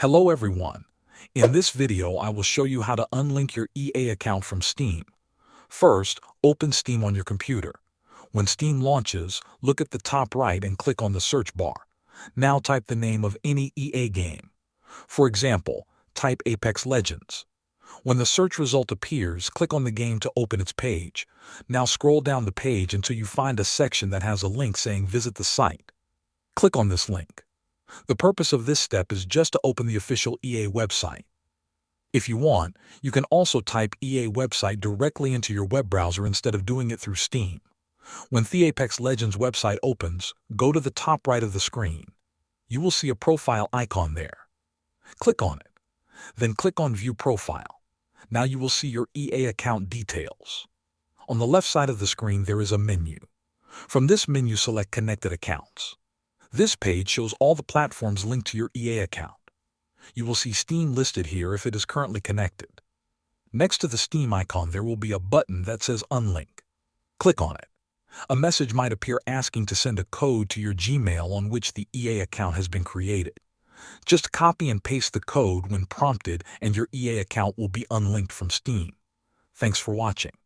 Hello everyone. In this video, I will show you how to unlink your EA account from Steam. First, open Steam on your computer. When Steam launches, look at the top right and click on the search bar. Now type the name of any EA game. For example, type Apex Legends. When the search result appears, click on the game to open its page. Now scroll down the page until you find a section that has a link saying visit the site. Click on this link. The purpose of this step is just to open the official EA website. If you want, you can also type EA website directly into your web browser instead of doing it through Steam. When the Apex Legends website opens, go to the top right of the screen. You will see a profile icon there. Click on it. Then click on View Profile. Now you will see your EA account details. On the left side of the screen there is a menu. From this menu select Connected Accounts. This page shows all the platforms linked to your EA account. You will see Steam listed here if it is currently connected. Next to the Steam icon there will be a button that says Unlink. Click on it. A message might appear asking to send a code to your Gmail on which the EA account has been created. Just copy and paste the code when prompted and your EA account will be unlinked from Steam. Thanks for watching.